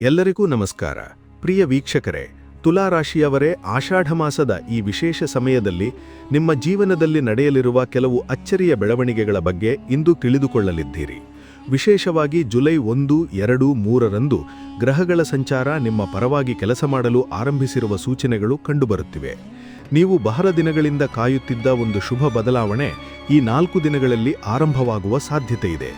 ಎಲ್ಲರಿಗೂ ನಮಸ್ಕಾರ. ಪ್ರಿಯ ವೀಕ್ಷಕರೇ, ತುಲಾ ರಾಶಿಯವರೇ, ಆಷಾಢ ಮಾಸದ ಈ ವಿಶೇಷ ಸಮಯದಲ್ಲಿ ನಿಮ್ಮ ಜೀವನದಲ್ಲಿ ನಡೆಯಲಿರುವ ಕೆಲವು ಅಚ್ಚರಿಯ ಬೆಳವಣಿಗೆಗಳ ಬಗ್ಗೆ ಇಂದು ತಿಳಿದುಕೊಳ್ಳಲಿದ್ದೀರಿ. ವಿಶೇಷವಾಗಿ ಜುಲೈ 1, 2, 3ರಂದು ಗ್ರಹಗಳ ಸಂಚಾರ ನಿಮ್ಮ ಪರವಾಗಿ ಕೆಲಸ ಮಾಡಲು ಆರಂಭಿಸಿರುವ ಸೂಚನೆಗಳು ಕಂಡುಬರುತ್ತಿವೆ. ನೀವು ಬಹಳ ದಿನಗಳಿಂದ ಕಾಯುತ್ತಿದ್ದ ಒಂದು ಶುಭ ಬದಲಾವಣೆ ಈ 4 ದಿನಗಳಲ್ಲಿ ಆರಂಭವಾಗುವ ಸಾಧ್ಯತೆಯಿದೆ.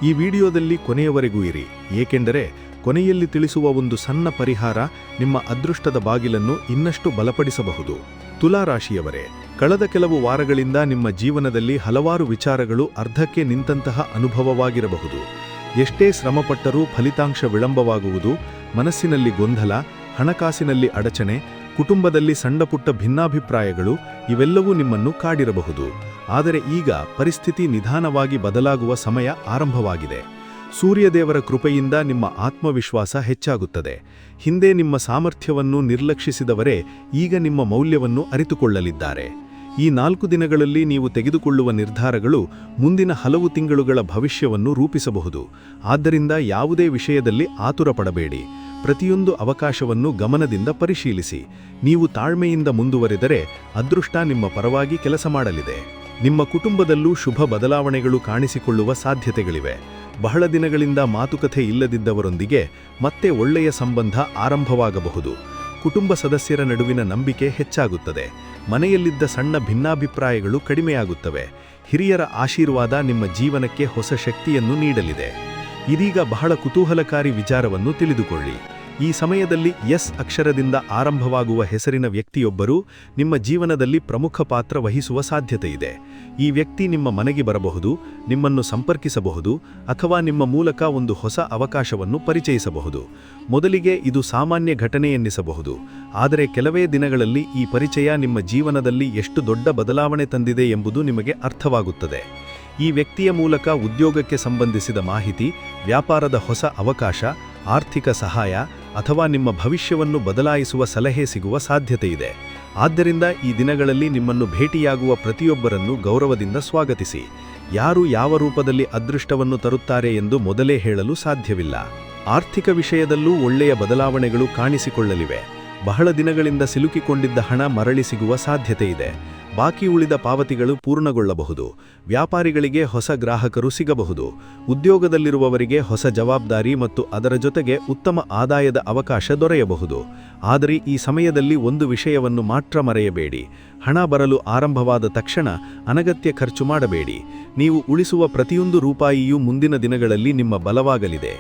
ಈ ವಿಡಿಯೋದಲ್ಲಿ ಕೊನೆಯವರೆಗೂ ಇರಿ, ಏಕೆಂದರೆ ಕೊನೆಯಲ್ಲಿ ತಿಳಿಸುವ ಒಂದು ಸಣ್ಣ ಪರಿಹಾರ ನಿಮ್ಮ ಅದೃಷ್ಟದ ಬಾಗಿಲನ್ನು ಇನ್ನಷ್ಟು ಬಲಪಡಿಸಬಹುದು. ತುಲಾ ರಾಶಿಯವರೇ, ಕಳೆದ ಕೆಲವು ವಾರಗಳಿಂದ ನಿಮ್ಮ ಜೀವನದಲ್ಲಿ ಹಲವಾರು ವಿಚಾರಗಳು ಅರ್ಧಕ್ಕೆ ನಿಂತಹ ಅನುಭವವಾಗಿರಬಹುದು. ಎಷ್ಟೇ ಶ್ರಮಪಟ್ಟರೂ ಫಲಿತಾಂಶ ವಿಳಂಬವಾಗುವುದು, ಮನಸ್ಸಿನಲ್ಲಿ ಗೊಂದಲ, ಹಣಕಾಸಿನಲ್ಲಿ ಅಡಚಣೆ, ಕುಟುಂಬದಲ್ಲಿ ಸಣ್ಣಪುಟ್ಟ ಭಿನ್ನಾಭಿಪ್ರಾಯಗಳು ಇವೆಲ್ಲವೂ ನಿಮ್ಮನ್ನು ಕಾಡಿರಬಹುದು. ಆದರೆ ಈಗ ಪರಿಸ್ಥಿತಿ ನಿಧಾನವಾಗಿ ಬದಲಾಗುವ ಸಮಯ ಆರಂಭವಾಗಿದೆ. ಸೂರ್ಯದೇವರ ಕೃಪೆಯಿಂದ ನಿಮ್ಮ ಆತ್ಮವಿಶ್ವಾಸ ಹೆಚ್ಚಾಗುತ್ತದೆ. ಹಿಂದೆ ನಿಮ್ಮ ಸಾಮರ್ಥ್ಯವನ್ನು ನಿರ್ಲಕ್ಷಿಸಿದವರೇ ಈಗ ನಿಮ್ಮ ಮೌಲ್ಯವನ್ನು ಅರಿತುಕೊಳ್ಳಲಿದ್ದಾರೆ. ಈ 4 ದಿನಗಳಲ್ಲಿ ನೀವು ತೆಗೆದುಕೊಳ್ಳುವ ನಿರ್ಧಾರಗಳು ಮುಂದಿನ ಹಲವು ತಿಂಗಳುಗಳ ಭವಿಷ್ಯವನ್ನು ರೂಪಿಸಬಹುದು. ಆದ್ದರಿಂದ ಯಾವುದೇ ವಿಷಯದಲ್ಲಿ ಆತುರಪಡಬೇಡಿ. ಪ್ರತಿಯೊಂದು ಅವಕಾಶವನ್ನು ಗಮನದಿಂದ ಪರಿಶೀಲಿಸಿ. ನೀವು ತಾಳ್ಮೆಯಿಂದ ಮುಂದುವರೆದರೆ ಅದೃಷ್ಟ ನಿಮ್ಮ ಪರವಾಗಿ ಕೆಲಸ ಮಾಡಲಿದೆ. ನಿಮ್ಮ ಕುಟುಂಬದಲ್ಲೂ ಶುಭ ಬದಲಾವಣೆಗಳು ಕಾಣಿಸಿಕೊಳ್ಳುವ ಸಾಧ್ಯತೆಗಳಿವೆ. ಬಹಳ ದಿನಗಳಿಂದ ಮಾತುಕತೆ ಇಲ್ಲದಿದ್ದವರೊಂದಿಗೆ ಮತ್ತೆ ಒಳ್ಳೆಯ ಸಂಬಂಧ ಆರಂಭವಾಗಬಹುದು. ಕುಟುಂಬ ಸದಸ್ಯರ ನಡುವಿನ ನಂಬಿಕೆ ಹೆಚ್ಚಾಗುತ್ತದೆ. ಮನೆಯಲ್ಲಿದ್ದ ಸಣ್ಣ ಭಿನ್ನಾಭಿಪ್ರಾಯಗಳು ಕಡಿಮೆಯಾಗುತ್ತವೆ. ಹಿರಿಯರ ಆಶೀರ್ವಾದ ನಿಮ್ಮ ಜೀವನಕ್ಕೆ ಹೊಸ ಶಕ್ತಿಯನ್ನು ನೀಡಲಿದೆ. ಇದೀಗ ಬಹಳ ಕುತೂಹಲಕಾರಿ ವಿಚಾರವನ್ನು ತಿಳಿದುಕೊಳ್ಳಿ. ಈ ಸಮಯದಲ್ಲಿ ಎಸ್ ಅಕ್ಷರದಿಂದ ಆರಂಭವಾಗುವ ಹೆಸರಿನ ವ್ಯಕ್ತಿಯೊಬ್ಬರು ನಿಮ್ಮ ಜೀವನದಲ್ಲಿ ಪ್ರಮುಖ ಪಾತ್ರ ವಹಿಸುವ ಸಾಧ್ಯತೆಯಿದೆ. ಈ ವ್ಯಕ್ತಿ ನಿಮ್ಮ ಮನೆಗೆ ಬರಬಹುದು, ನಿಮ್ಮನ್ನು ಸಂಪರ್ಕಿಸಬಹುದು ಅಥವಾ ನಿಮ್ಮ ಮೂಲಕ ಒಂದು ಹೊಸ ಅವಕಾಶವನ್ನು ಪರಿಚಯಿಸಬಹುದು. ಮೊದಲಿಗೆ ಇದು ಸಾಮಾನ್ಯ ಘಟನೆ ಎನ್ನಿಸಬಹುದು, ಆದರೆ ಕೆಲವೇ ದಿನಗಳಲ್ಲಿ ಈ ಪರಿಚಯ ನಿಮ್ಮ ಜೀವನದಲ್ಲಿ ಎಷ್ಟು ದೊಡ್ಡ ಬದಲಾವಣೆ ತಂದಿದೆ ಎಂಬುದು ನಿಮಗೆ ಅರ್ಥವಾಗುತ್ತದೆ. ಈ ವ್ಯಕ್ತಿಯ ಮೂಲಕ ಉದ್ಯೋಗಕ್ಕೆ ಸಂಬಂಧಿಸಿದ ಮಾಹಿತಿ, ವ್ಯಾಪಾರದ ಹೊಸ ಅವಕಾಶ, ಆರ್ಥಿಕ ಸಹಾಯ ಅಥವಾ ನಿಮ್ಮ ಭವಿಷ್ಯವನ್ನು ಬದಲಾಯಿಸುವ ಸಲಹೆ ಸಿಗುವ ಸಾಧ್ಯತೆಯಿದೆ. ಆದ್ದರಿಂದ ಈ ದಿನಗಳಲ್ಲಿ ನಿಮ್ಮನ್ನು ಭೇಟಿಯಾಗುವ ಪ್ರತಿಯೊಬ್ಬರನ್ನು ಗೌರವದಿಂದ ಸ್ವಾಗತಿಸಿ. ಯಾರು ಯಾವ ರೂಪದಲ್ಲಿ ಅದೃಷ್ಟವನ್ನು ತರುತ್ತಾರೆ ಎಂದು ಮೊದಲೇ ಹೇಳಲು ಸಾಧ್ಯವಿಲ್ಲ. ಆರ್ಥಿಕ ವಿಷಯದಲ್ಲೂ ಒಳ್ಳೆಯ ಬದಲಾವಣೆಗಳು ಕಾಣಿಸಿಕೊಳ್ಳಲಿವೆ. ಬಹಳ ದಿನಗಳಿಂದ ಸಿಲುಕಿಕೊಂಡಿದ್ದ ಹಣ ಮರಳಿ ಸಿಗುವ ಸಾಧ್ಯತೆಯಿದೆ. ಬಾಕಿ ಉಳಿದ ಪಾವತಿಗಳು ಪೂರ್ಣಗೊಳ್ಳಬಹುದು. ವ್ಯಾಪಾರಿಗಳಿಗೆ ಹೊಸ ಗ್ರಾಹಕರು ಸಿಗಬಹುದು. ಉದ್ಯೋಗದಲ್ಲಿರುವವರಿಗೆ ಹೊಸ ಜವಾಬ್ದಾರಿ ಮತ್ತು ಅದರ ಜೊತೆಗೆ ಉತ್ತಮ ಆದಾಯದ ಅವಕಾಶ ದೊರೆಯಬಹುದು. ಆದರೆ ಈ ಸಮಯದಲ್ಲಿ ಒಂದು ವಿಷಯವನ್ನು ಮಾತ್ರ ಮರೆಯಬೇಡಿ. ಹಣ ಬರಲು ಆರಂಭವಾದ ತಕ್ಷಣ ಅನಗತ್ಯ ಖರ್ಚು ಮಾಡಬೇಡಿ. ನೀವು ಉಳಿಸುವ ಪ್ರತಿಯೊಂದು ರೂಪಾಯಿಯೂ ಮುಂದಿನ ದಿನಗಳಲ್ಲಿ ನಿಮ್ಮ ಬಲವಾಗಲಿದೆ.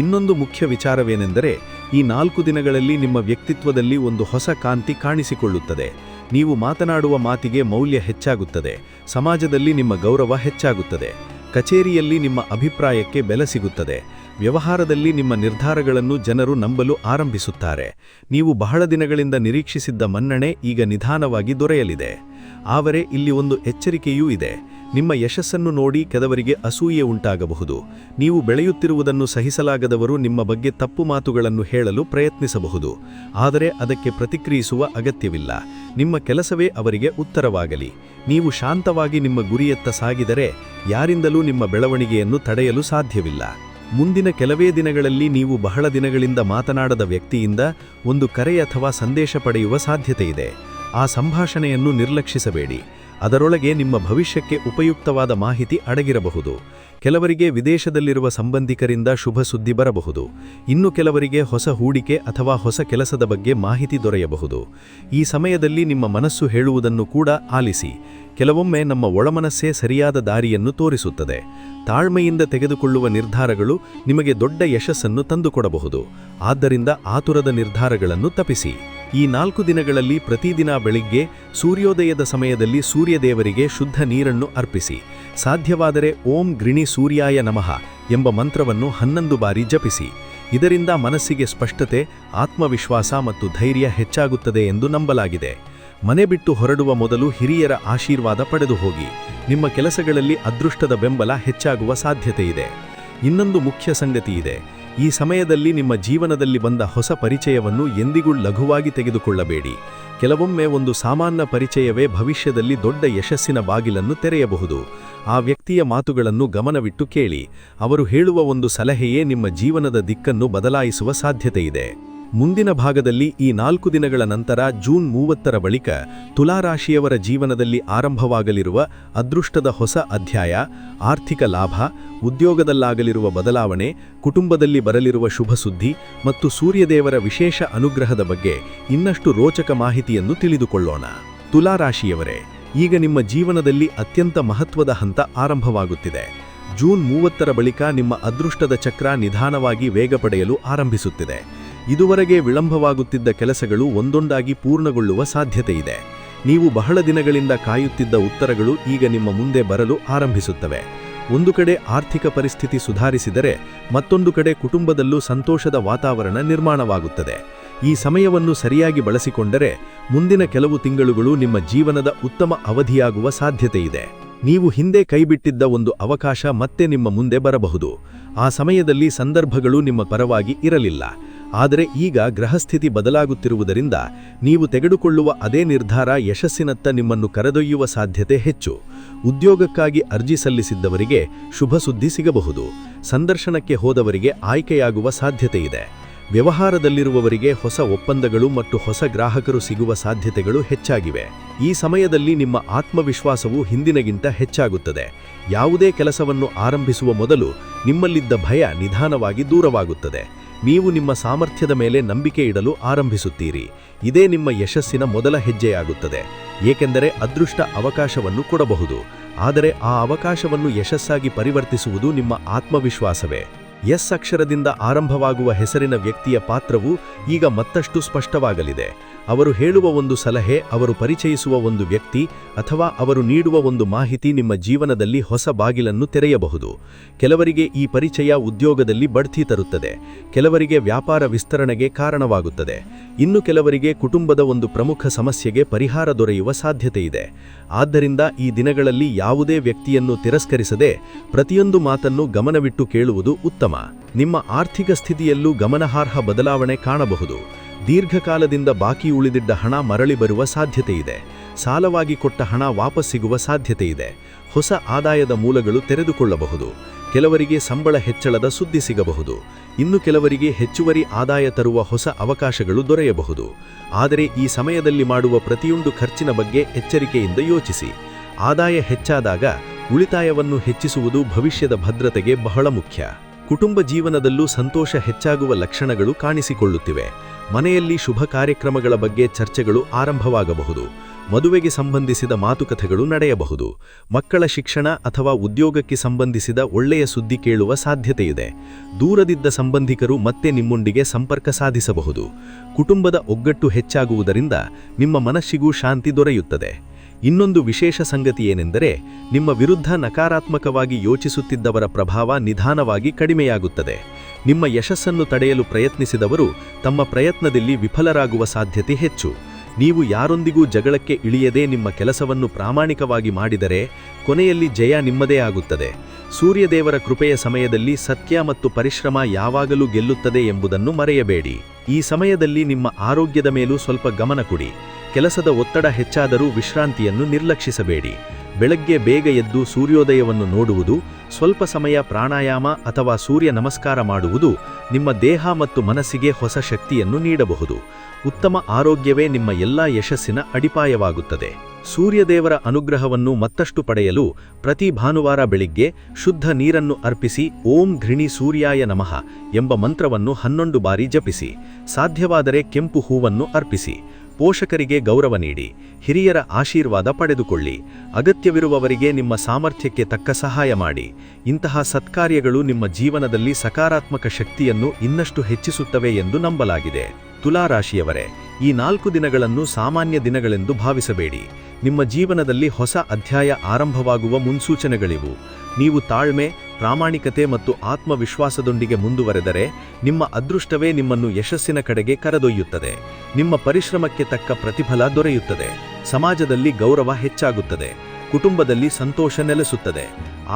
ಇನ್ನೊಂದು ಮುಖ್ಯ ವಿಚಾರವೇನೆಂದರೆ, ಈ 4 ದಿನಗಳಲ್ಲಿ ನಿಮ್ಮ ವ್ಯಕ್ತಿತ್ವದಲ್ಲಿ ಒಂದು ಹೊಸ ಕಾಂತಿ ಕಾಣಿಸಿಕೊಳ್ಳುತ್ತದೆ. ನೀವು ಮಾತನಾಡುವ ಮಾತಿಗೆ ಮೌಲ್ಯ ಹೆಚ್ಚಾಗುತ್ತದೆ. ಸಮಾಜದಲ್ಲಿ ನಿಮ್ಮ ಗೌರವ ಹೆಚ್ಚಾಗುತ್ತದೆ. ಕಚೇರಿಯಲ್ಲಿ ನಿಮ್ಮ ಅಭಿಪ್ರಾಯಕ್ಕೆ ಬೆಲೆ ಸಿಗುತ್ತದೆ. ವ್ಯವಹಾರದಲ್ಲಿ ನಿಮ್ಮ ನಿರ್ಧಾರಗಳನ್ನು ಜನರು ನಂಬಲು ಆರಂಭಿಸುತ್ತಾರೆ. ನೀವು ಬಹಳ ದಿನಗಳಿಂದ ನಿರೀಕ್ಷಿಸಿದ್ದ ಮನ್ನಣೆ ಈಗ ನಿಧಾನವಾಗಿ ದೊರೆಯಲಿದೆ. ಆದರೆ ಇಲ್ಲಿ ಒಂದು ಎಚ್ಚರಿಕೆಯೂ ಇದೆ. ನಿಮ್ಮ ಯಶಸ್ಸನ್ನು ನೋಡಿ ಕೆಲವರಿಗೆ ಅಸೂಯೆ ಉಂಟಾಗಬಹುದು. ನೀವು ಬೆಳೆಯುತ್ತಿರುವುದನ್ನು ಸಹಿಸಲಾಗದವರು ನಿಮ್ಮ ಬಗ್ಗೆ ತಪ್ಪು ಮಾತುಗಳನ್ನು ಹೇಳಲು ಪ್ರಯತ್ನಿಸಬಹುದು. ಆದರೆ ಅದಕ್ಕೆ ಪ್ರತಿಕ್ರಿಯಿಸುವ ಅಗತ್ಯವಿಲ್ಲ. ನಿಮ್ಮ ಕೆಲಸವೇ ಅವರಿಗೆ ಉತ್ತರವಾಗಲಿ. ನೀವು ಶಾಂತವಾಗಿ ನಿಮ್ಮ ಗುರಿಯತ್ತ ಸಾಗಿದರೆ ಯಾರಿಂದಲೂ ನಿಮ್ಮ ಬೆಳವಣಿಗೆಯನ್ನು ತಡೆಯಲು ಸಾಧ್ಯವಿಲ್ಲ. ಮುಂದಿನ ಕೆಲವೇ ದಿನಗಳಲ್ಲಿ ನೀವು ಬಹಳ ದಿನಗಳಿಂದ ಮಾತನಾಡದ ವ್ಯಕ್ತಿಯಿಂದ ಒಂದು ಕರೆ ಅಥವಾ ಸಂದೇಶ ಪಡೆಯುವ ಸಾಧ್ಯತೆಯಿದೆ. ಆ ಸಂಭಾಷಣೆಯನ್ನು ನಿರ್ಲಕ್ಷಿಸಬೇಡಿ. ಅದರೊಳಗೆ ನಿಮ್ಮ ಭವಿಷ್ಯಕ್ಕೆ ಉಪಯುಕ್ತವಾದ ಮಾಹಿತಿ ಅಡಗಿರಬಹುದು. ಕೆಲವರಿಗೆ ವಿದೇಶದಲ್ಲಿರುವ ಸಂಬಂಧಿಕರಿಂದ ಶುಭ ಸುದ್ದಿ ಬರಬಹುದು. ಇನ್ನು ಕೆಲವರಿಗೆ ಹೊಸ ಹೂಡಿಕೆ ಅಥವಾ ಹೊಸ ಕೆಲಸದ ಬಗ್ಗೆ ಮಾಹಿತಿ ದೊರೆಯಬಹುದು. ಈ ಸಮಯದಲ್ಲಿ ನಿಮ್ಮ ಮನಸ್ಸು ಹೇಳುವುದನ್ನು ಕೂಡ ಆಲಿಸಿ. ಕೆಲವೊಮ್ಮೆ ನಮ್ಮ ಒಳಮನಸ್ಸೇ ಸರಿಯಾದ ದಾರಿಯನ್ನು ತೋರಿಸುತ್ತದೆ. ತಾಳ್ಮೆಯಿಂದ ತೆಗೆದುಕೊಳ್ಳುವ ನಿರ್ಧಾರಗಳು ನಿಮಗೆ ದೊಡ್ಡ ಯಶಸ್ಸನ್ನು ತಂದುಕೊಡಬಹುದು. ಆದ್ದರಿಂದ ಆತುರದ ನಿರ್ಧಾರಗಳನ್ನು ತಪ್ಪಿಸಿ. ಈ 4 ದಿನಗಳಲ್ಲಿ ಪ್ರತಿದಿನ ಬೆಳಿಗ್ಗೆ ಸೂರ್ಯೋದಯದ ಸಮಯದಲ್ಲಿ ಸೂರ್ಯದೇವರಿಗೆ ಶುದ್ಧ ನೀರನ್ನು ಅರ್ಪಿಸಿ. ಸಾಧ್ಯವಾದರೆ ಓಂ ಗೃಣಿ ಸೂರ್ಯಾಯ ನಮಃ ಎಂಬ ಮಂತ್ರವನ್ನು 11 ಬಾರಿ ಜಪಿಸಿ. ಇದರಿಂದ ಮನಸ್ಸಿಗೆ ಸ್ಪಷ್ಟತೆ, ಆತ್ಮವಿಶ್ವಾಸ ಮತ್ತು ಧೈರ್ಯ ಹೆಚ್ಚಾಗುತ್ತದೆ ಎಂದು ನಂಬಲಾಗಿದೆ. ಮನೆ ಬಿಟ್ಟು ಹೊರಡುವ ಮೊದಲು ಹಿರಿಯರ ಆಶೀರ್ವಾದ ಪಡೆದು ಹೋಗಿ. ನಿಮ್ಮ ಕೆಲಸಗಳಲ್ಲಿ ಅದೃಷ್ಟದ ಬೆಂಬಲ ಹೆಚ್ಚಾಗುವ ಸಾಧ್ಯತೆಯಿದೆ. ಇನ್ನೊಂದು ಮುಖ್ಯ ಸಂಗತಿಯಿದೆ. ಈ ಸಮಯದಲ್ಲಿ ನಿಮ್ಮ ಜೀವನದಲ್ಲಿ ಬಂದ ಹೊಸ ಪರಿಚಯವನ್ನು ಎಂದಿಗೂ ಲಘುವಾಗಿ ತೆಗೆದುಕೊಳ್ಳಬೇಡಿ. ಕೆಲವೊಮ್ಮೆ ಒಂದು ಸಾಮಾನ್ಯ ಪರಿಚಯವೇ ಭವಿಷ್ಯದಲ್ಲಿ ದೊಡ್ಡ ಯಶಸ್ಸಿನ ಬಾಗಿಲನ್ನು ತೆರೆಯಬಹುದು. ಆ ವ್ಯಕ್ತಿಯ ಮಾತುಗಳನ್ನು ಗಮನವಿಟ್ಟು ಕೇಳಿ. ಅವರು ಹೇಳುವ ಒಂದು ಸಲಹೆಯೇ ನಿಮ್ಮ ಜೀವನದ ದಿಕ್ಕನ್ನು ಬದಲಾಯಿಸುವ ಸಾಧ್ಯತೆಯಿದೆ. ಮುಂದಿನ ಭಾಗದಲ್ಲಿ ಈ 4 ದಿನಗಳ ನಂತರ ಜೂನ್ 30ರ ಬಳಿಕ ತುಲಾರಾಶಿಯವರ ಜೀವನದಲ್ಲಿ ಆರಂಭವಾಗಲಿರುವ ಅದೃಷ್ಟದ ಹೊಸ ಅಧ್ಯಾಯ, ಆರ್ಥಿಕ ಲಾಭ, ಉದ್ಯೋಗದಲ್ಲಾಗಲಿರುವ ಬದಲಾವಣೆ, ಕುಟುಂಬದಲ್ಲಿ ಬರಲಿರುವ ಶುಭ ಸುದ್ದಿ ಮತ್ತು ಸೂರ್ಯದೇವರ ವಿಶೇಷ ಅನುಗ್ರಹದ ಬಗ್ಗೆ ಇನ್ನಷ್ಟು ರೋಚಕ ಮಾಹಿತಿಯನ್ನು ತಿಳಿದುಕೊಳ್ಳೋಣ. ತುಲಾರಾಶಿಯವರೇ, ಈಗ ನಿಮ್ಮ ಜೀವನದಲ್ಲಿ ಅತ್ಯಂತ ಮಹತ್ವದ ಹಂತ ಆರಂಭವಾಗುತ್ತಿದೆ. ಜೂನ್ 30ರ ಬಳಿಕ ನಿಮ್ಮ ಅದೃಷ್ಟದ ಚಕ್ರ ನಿಧಾನವಾಗಿ ವೇಗ ಪಡೆಯಲು ಆರಂಭಿಸುತ್ತಿದೆ. ಇದುವರೆಗೆ ವಿಳಂಬವಾಗುತ್ತಿದ್ದ ಕೆಲಸಗಳು ಒಂದೊಂದಾಗಿ ಪೂರ್ಣಗೊಳ್ಳುವ ಸಾಧ್ಯತೆಯಿದೆ. ನೀವು ಬಹಳ ದಿನಗಳಿಂದ ಕಾಯುತ್ತಿದ್ದ ಉತ್ತರಗಳು ಈಗ ನಿಮ್ಮ ಮುಂದೆ ಬರಲು ಆರಂಭಿಸುತ್ತವೆ. ಒಂದು ಕಡೆ ಆರ್ಥಿಕ ಪರಿಸ್ಥಿತಿ ಸುಧಾರಿಸಿದರೆ ಮತ್ತೊಂದು ಕಡೆ ಕುಟುಂಬದಲ್ಲೂ ಸಂತೋಷದ ವಾತಾವರಣ ನಿರ್ಮಾಣವಾಗುತ್ತದೆ. ಈ ಸಮಯವನ್ನು ಸರಿಯಾಗಿ ಬಳಸಿಕೊಂಡರೆ ಮುಂದಿನ ಕೆಲವು ತಿಂಗಳುಗಳು ನಿಮ್ಮ ಜೀವನದ ಉತ್ತಮ ಅವಧಿಯಾಗುವ ಸಾಧ್ಯತೆಯಿದೆ. ನೀವು ಹಿಂದೆ ಕೈಬಿಟ್ಟಿದ್ದ ಒಂದು ಅವಕಾಶ ಮತ್ತೆ ನಿಮ್ಮ ಮುಂದೆ ಬರಬಹುದು. ಆ ಸಮಯದಲ್ಲಿ ಸಂದರ್ಭಗಳು ನಿಮ್ಮ ಪರವಾಗಿ ಇರಲಿಲ್ಲ. ಆದರೆ ಈಗ ಗ್ರಹಸ್ಥಿತಿ ಬದಲಾಗುತ್ತಿರುವುದರಿಂದ ನೀವು ತೆಗೆದುಕೊಳ್ಳುವ ಅದೇ ನಿರ್ಧಾರ ಯಶಸ್ಸಿನತ್ತ ನಿಮ್ಮನ್ನು ಕರೆದೊಯ್ಯುವ ಸಾಧ್ಯತೆ ಹೆಚ್ಚು. ಉದ್ಯೋಗಕ್ಕಾಗಿ ಅರ್ಜಿ ಸಲ್ಲಿಸಿದ್ದವರಿಗೆ ಶುಭ ಸುದ್ದಿ ಸಿಗಬಹುದು. ಸಂದರ್ಶನಕ್ಕೆ ಹೋದವರಿಗೆ ಆಯ್ಕೆಯಾಗುವ ಸಾಧ್ಯತೆಯಿದೆ. ವ್ಯವಹಾರದಲ್ಲಿರುವವರಿಗೆ ಹೊಸ ಒಪ್ಪಂದಗಳು ಮತ್ತು ಹೊಸ ಗ್ರಾಹಕರು ಸಿಗುವ ಸಾಧ್ಯತೆಗಳು ಹೆಚ್ಚಾಗಿವೆ. ಈ ಸಮಯದಲ್ಲಿ ನಿಮ್ಮ ಆತ್ಮವಿಶ್ವಾಸವು ಹಿಂದಿನಗಿಂತ ಹೆಚ್ಚಾಗುತ್ತದೆ. ಯಾವುದೇ ಕೆಲಸವನ್ನು ಆರಂಭಿಸುವ ಮೊದಲು ನಿಮ್ಮಲ್ಲಿದ್ದ ಭಯ ನಿಧಾನವಾಗಿ ದೂರವಾಗುತ್ತದೆ. ನೀವು ನಿಮ್ಮ ಸಾಮರ್ಥ್ಯದ ಮೇಲೆ ನಂಬಿಕೆ ಇಡಲು ಆರಂಭಿಸುತ್ತೀರಿ. ಇದೇ ನಿಮ್ಮ ಯಶಸ್ಸಿನ ಮೊದಲ ಹೆಜ್ಜೆಯಾಗುತ್ತದೆ. ಏಕೆಂದರೆ ಅದೃಷ್ಟ ಅವಕಾಶವನ್ನು ಕೊಡಬಹುದು, ಆದರೆ ಆ ಅವಕಾಶವನ್ನು ಯಶಸ್ಸಾಗಿ ಪರಿವರ್ತಿಸುವುದು ನಿಮ್ಮ ಆತ್ಮವಿಶ್ವಾಸವೇ. ಎಸ್ ಅಕ್ಷರದಿಂದ ಆರಂಭವಾಗುವ ಹೆಸರಿನ ವ್ಯಕ್ತಿಯ ಪಾತ್ರವು ಈಗ ಮತ್ತಷ್ಟು ಸ್ಪಷ್ಟವಾಗಲಿದೆ. ಅವರು ಹೇಳುವ ಒಂದು ಸಲಹೆ, ಅವರು ಪರಿಚಯಿಸುವ ಒಂದು ವ್ಯಕ್ತಿ ಅಥವಾ ಅವರು ನೀಡುವ ಒಂದು ಮಾಹಿತಿ ನಿಮ್ಮ ಜೀವನದಲ್ಲಿ ಹೊಸ ಬಾಗಿಲನ್ನು ತೆರೆಯಬಹುದು. ಕೆಲವರಿಗೆ ಈ ಪರಿಚಯ ಉದ್ಯೋಗದಲ್ಲಿ ಬಡ್ತಿ ತರುತ್ತದೆ, ಕೆಲವರಿಗೆ ವ್ಯಾಪಾರ ವಿಸ್ತರಣೆಗೆ ಕಾರಣವಾಗುತ್ತದೆ, ಇನ್ನು ಕೆಲವರಿಗೆ ಕುಟುಂಬದ ಒಂದು ಪ್ರಮುಖ ಸಮಸ್ಯೆಗೆ ಪರಿಹಾರ ದೊರೆಯುವ ಸಾಧ್ಯತೆಯಿದೆ. ಆದ್ದರಿಂದ ಈ ದಿನಗಳಲ್ಲಿ ಯಾವುದೇ ವ್ಯಕ್ತಿಯನ್ನು ತಿರಸ್ಕರಿಸದೆ ಪ್ರತಿಯೊಂದು ಮಾತನ್ನು ಗಮನವಿಟ್ಟು ಕೇಳುವುದು ಉತ್ತಮ. ನಿಮ್ಮ ಆರ್ಥಿಕ ಸ್ಥಿತಿಯಲ್ಲೂ ಗಮನಾರ್ಹ ಬದಲಾವಣೆ ಕಾಣಬಹುದು. ದೀರ್ಘಕಾಲದಿಂದ ಬಾಕಿ ಉಳಿದಿದ್ದ ಹಣ ಮರಳಿ ಬರುವ ಸಾಧ್ಯತೆಯಿದೆ. ಸಾಲವಾಗಿ ಕೊಟ್ಟ ಹಣ ವಾಪಸ್ ಸಿಗುವ ಸಾಧ್ಯತೆಯಿದೆ. ಹೊಸ ಆದಾಯದ ಮೂಲಗಳು ತೆರೆದುಕೊಳ್ಳಬಹುದು. ಕೆಲವರಿಗೆ ಸಂಬಳ ಹೆಚ್ಚಳದ ಸುದ್ದಿ ಸಿಗಬಹುದು. ಇನ್ನು ಕೆಲವರಿಗೆ ಹೆಚ್ಚುವರಿ ಆದಾಯ ತರುವ ಹೊಸ ಅವಕಾಶಗಳು ದೊರೆಯಬಹುದು. ಆದರೆ ಈ ಸಮಯದಲ್ಲಿ ಮಾಡುವ ಪ್ರತಿಯೊಂದು ಖರ್ಚಿನ ಬಗ್ಗೆ ಎಚ್ಚರಿಕೆಯಿಂದ ಯೋಚಿಸಿ. ಆದಾಯ ಹೆಚ್ಚಾದಾಗ ಉಳಿತಾಯವನ್ನು ಹೆಚ್ಚಿಸುವುದು ಭವಿಷ್ಯದ ಭದ್ರತೆಗೆ ಬಹಳ ಮುಖ್ಯ. ಕುಟುಂಬ ಜೀವನದಲ್ಲೂ ಸಂತೋಷ ಹೆಚ್ಚಾಗುವ ಲಕ್ಷಣಗಳು ಕಾಣಿಸಿಕೊಳ್ಳುತ್ತಿವೆ. ಮನೆಯಲ್ಲಿ ಶುಭ ಕಾರ್ಯಕ್ರಮಗಳ ಬಗ್ಗೆ ಚರ್ಚೆಗಳು ಆರಂಭವಾಗಬಹುದು. ಮದುವೆಗೆ ಸಂಬಂಧಿಸಿದ ಮಾತುಕತೆಗಳು ನಡೆಯಬಹುದು. ಮಕ್ಕಳ ಶಿಕ್ಷಣ ಅಥವಾ ಉದ್ಯೋಗಕ್ಕೆ ಸಂಬಂಧಿಸಿದ ಒಳ್ಳೆಯ ಸುದ್ದಿ ಕೇಳುವ ಸಾಧ್ಯತೆಯಿದೆ. ದೂರದಿದ್ದ ಸಂಬಂಧಿಕರು ಮತ್ತೆ ನಿಮ್ಮೊಂದಿಗೆ ಸಂಪರ್ಕ ಸಾಧಿಸಬಹುದು. ಕುಟುಂಬದ ಒಗ್ಗಟ್ಟು ಹೆಚ್ಚಾಗುವುದರಿಂದ ನಿಮ್ಮ ಮನಸ್ಸಿಗೂ ಶಾಂತಿ ದೊರೆಯುತ್ತದೆ. ಇನ್ನೊಂದು ವಿಶೇಷ ಸಂಗತಿಯೇನೆಂದರೆ, ನಿಮ್ಮ ವಿರುದ್ಧ ನಕಾರಾತ್ಮಕವಾಗಿ ಯೋಚಿಸುತ್ತಿದ್ದವರ ಪ್ರಭಾವ ನಿಧಾನವಾಗಿ ಕಡಿಮೆಯಾಗುತ್ತದೆ. ನಿಮ್ಮ ಯಶಸ್ಸನ್ನು ತಡೆಯಲು ಪ್ರಯತ್ನಿಸಿದವರು ತಮ್ಮ ಪ್ರಯತ್ನದಲ್ಲಿ ವಿಫಲರಾಗುವ ಸಾಧ್ಯತೆ ಹೆಚ್ಚು. ನೀವು ಯಾರೊಂದಿಗೂ ಜಗಳಕ್ಕೆ ಇಳಿಯದೆ ನಿಮ್ಮ ಕೆಲಸವನ್ನು ಪ್ರಾಮಾಣಿಕವಾಗಿ ಮಾಡಿದರೆ ಕೊನೆಯಲ್ಲಿ ಜಯ ನಿಮ್ಮದೇ ಆಗುತ್ತದೆ. ಸೂರ್ಯದೇವರ ಕೃಪೆಯ ಸಮಯದಲ್ಲಿ ಸತ್ಯ ಮತ್ತು ಪರಿಶ್ರಮ ಯಾವಾಗಲೂ ಗೆಲ್ಲುತ್ತದೆ ಎಂಬುದನ್ನು ಮರೆಯಬೇಡಿ. ಈ ಸಮಯದಲ್ಲಿ ನಿಮ್ಮ ಆರೋಗ್ಯದ ಮೇಲೂ ಸ್ವಲ್ಪ ಗಮನ ಕೊಡಿ. ಕೆಲಸದ ಒತ್ತಡ ಹೆಚ್ಚಾದರೂ ವಿಶ್ರಾಂತಿಯನ್ನು ನಿರ್ಲಕ್ಷಿಸಬೇಡಿ. ಬೆಳಗ್ಗೆ ಬೇಗ ಎದ್ದು ಸೂರ್ಯೋದಯವನ್ನು ನೋಡುವುದು, ಸ್ವಲ್ಪ ಸಮಯ ಪ್ರಾಣಾಯಾಮ ಅಥವಾ ಸೂರ್ಯ ನಮಸ್ಕಾರ ಮಾಡುವುದು ನಿಮ್ಮ ದೇಹ ಮತ್ತು ಮನಸ್ಸಿಗೆ ಹೊಸ ಶಕ್ತಿಯನ್ನು ನೀಡಬಹುದು. ಉತ್ತಮ ಆರೋಗ್ಯವೇ ನಿಮ್ಮ ಎಲ್ಲಾ ಯಶಸ್ಸಿನ ಅಡಿಪಾಯವಾಗುತ್ತದೆ. ಸೂರ್ಯದೇವರ ಅನುಗ್ರಹವನ್ನು ಮತ್ತಷ್ಟು ಪಡೆಯಲು ಪ್ರತಿ ಭಾನುವಾರ ಬೆಳಿಗ್ಗೆ ಶುದ್ಧ ನೀರನ್ನು ಅರ್ಪಿಸಿ ಓಂ ಘೃಣಿ ಸೂರ್ಯಾಯ ನಮಃ ಎಂಬ ಮಂತ್ರವನ್ನು 11 ಬಾರಿ ಜಪಿಸಿ. ಸಾಧ್ಯವಾದರೆ ಕೆಂಪು ಹೂವನ್ನು ಅರ್ಪಿಸಿ. ಪೋಷಕರಿಗೆ ಗೌರವ ನೀಡಿ. ಹಿರಿಯರ ಆಶೀರ್ವಾದ ಪಡೆದುಕೊಳ್ಳಿ. ಅಗತ್ಯವಿರುವವರಿಗೆ ನಿಮ್ಮ ಸಾಮರ್ಥ್ಯಕ್ಕೆ ತಕ್ಕ ಸಹಾಯ ಮಾಡಿ. ಇಂತಹ ಸತ್ಕಾರ್ಯಗಳು ನಿಮ್ಮ ಜೀವನದಲ್ಲಿ ಸಕಾರಾತ್ಮಕ ಶಕ್ತಿಯನ್ನು ಇನ್ನಷ್ಟು ಹೆಚ್ಚಿಸುತ್ತವೆ ಎಂದು ನಂಬಲಾಗಿದೆ. ತುಲಾರಾಶಿಯವರೇ, ಈ 4 ದಿನಗಳನ್ನು ಸಾಮಾನ್ಯ ದಿನಗಳೆಂದು ಭಾವಿಸಬೇಡಿ. ನಿಮ್ಮ ಜೀವನದಲ್ಲಿ ಹೊಸ ಅಧ್ಯಾಯ ಆರಂಭವಾಗುವ ಮುನ್ಸೂಚನೆಗಳಿವು. ನೀವು ತಾಳ್ಮೆ, ಪ್ರಾಮಾಣಿಕತೆ ಮತ್ತು ಆತ್ಮವಿಶ್ವಾಸದೊಂದಿಗೆ ಮುಂದುವರೆದರೆ ನಿಮ್ಮ ಅದೃಷ್ಟವೇ ನಿಮ್ಮನ್ನು ಯಶಸ್ಸಿನ ಕಡೆಗೆ ಕರೆದೊಯ್ಯುತ್ತದೆ. ನಿಮ್ಮ ಪರಿಶ್ರಮಕ್ಕೆ ತಕ್ಕ ಪ್ರತಿಫಲ ದೊರೆಯುತ್ತದೆ. ಸಮಾಜದಲ್ಲಿ ಗೌರವ ಹೆಚ್ಚಾಗುತ್ತದೆ. ಕುಟುಂಬದಲ್ಲಿ ಸಂತೋಷ ನೆಲೆಸುತ್ತದೆ.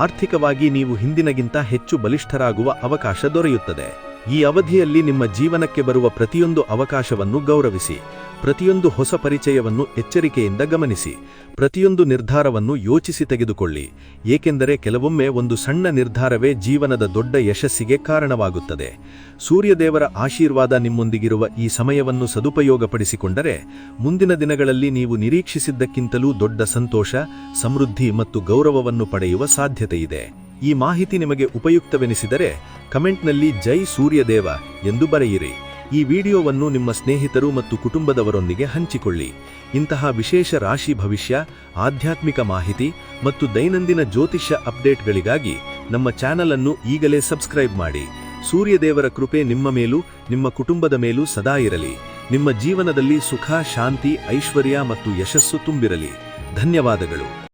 ಆರ್ಥಿಕವಾಗಿ ನೀವು ಹಿಂದಿನಗಿಂತ ಹೆಚ್ಚು ಬಲಿಷ್ಠರಾಗುವ ಅವಕಾಶ ದೊರೆಯುತ್ತದೆ. ಈ ಅವಧಿಯಲ್ಲಿ ನಿಮ್ಮ ಜೀವನಕ್ಕೆ ಬರುವ ಪ್ರತಿಯೊಂದು ಅವಕಾಶವನ್ನು ಗೌರವಿಸಿ, ಪ್ರತಿಯೊಂದು ಹೊಸ ಪರಿಚಯವನ್ನು ಎಚ್ಚರಿಕೆಯಿಂದ ಗಮನಿಸಿ, ಪ್ರತಿಯೊಂದು ನಿರ್ಧಾರವನ್ನು ಯೋಚಿಸಿ ತೆಗೆದುಕೊಳ್ಳಿ, ಏಕೆಂದರೆ ಕೆಲವೊಮ್ಮೆ ಒಂದು ಸಣ್ಣ ನಿರ್ಧಾರವೇ ಜೀವನದ ದೊಡ್ಡ ಯಶಸ್ಸಿಗೆ ಕಾರಣವಾಗುತ್ತದೆ. ಸೂರ್ಯದೇವರ ಆಶೀರ್ವಾದ ನಿಮ್ಮೊಂದಿಗಿರುವ ಈ ಸಮಯವನ್ನು ಸದುಪಯೋಗಪಡಿಸಿಕೊಂಡರೆ ಮುಂದಿನ ದಿನಗಳಲ್ಲಿ ನೀವು ನಿರೀಕ್ಷಿಸಿದ್ದಕ್ಕಿಂತಲೂ ದೊಡ್ಡ ಸಂತೋಷ, ಸಮೃದ್ಧಿ ಮತ್ತು ಗೌರವವನ್ನು ಪಡೆಯುವ ಸಾಧ್ಯತೆಯಿದೆ. ಈ ಮಾಹಿತಿ ನಿಮಗೆ ಉಪಯುಕ್ತವೆನಿಸಿದರೆ ಕಮೆಂಟ್ನಲ್ಲಿ ಜೈ ಸೂರ್ಯದೇವ ಎಂದು ಬರೆಯಿರಿ. ಈ ವಿಡಿಯೋವನ್ನು ನಿಮ್ಮ ಸ್ನೇಹಿತರು ಮತ್ತು ಕುಟುಂಬದವರೊಂದಿಗೆ ಹಂಚಿಕೊಳ್ಳಿ. ಇಂತಹ ವಿಶೇಷ ರಾಶಿ ಭವಿಷ್ಯ, ಆಧ್ಯಾತ್ಮಿಕ ಮಾಹಿತಿ ಮತ್ತು ದೈನಂದಿನ ಜ್ಯೋತಿಷ್ಯ ಅಪ್ಡೇಟ್ಗಳಿಗಾಗಿ ನಮ್ಮ ಚಾನೆಲ್ ಅನ್ನು ಈಗಲೇ ಸಬ್ಸ್ಕ್ರೈಬ್ ಮಾಡಿ. ಸೂರ್ಯದೇವರ ಕೃಪೆ ನಿಮ್ಮ ಮೇಲೂ ನಿಮ್ಮ ಕುಟುಂಬದ ಮೇಲೂ ಸದಾ ಇರಲಿ. ನಿಮ್ಮ ಜೀವನದಲ್ಲಿ ಸುಖ, ಶಾಂತಿ, ಐಶ್ವರ್ಯ ಮತ್ತು ಯಶಸ್ಸು ತುಂಬಿರಲಿ. ಧನ್ಯವಾದಗಳು.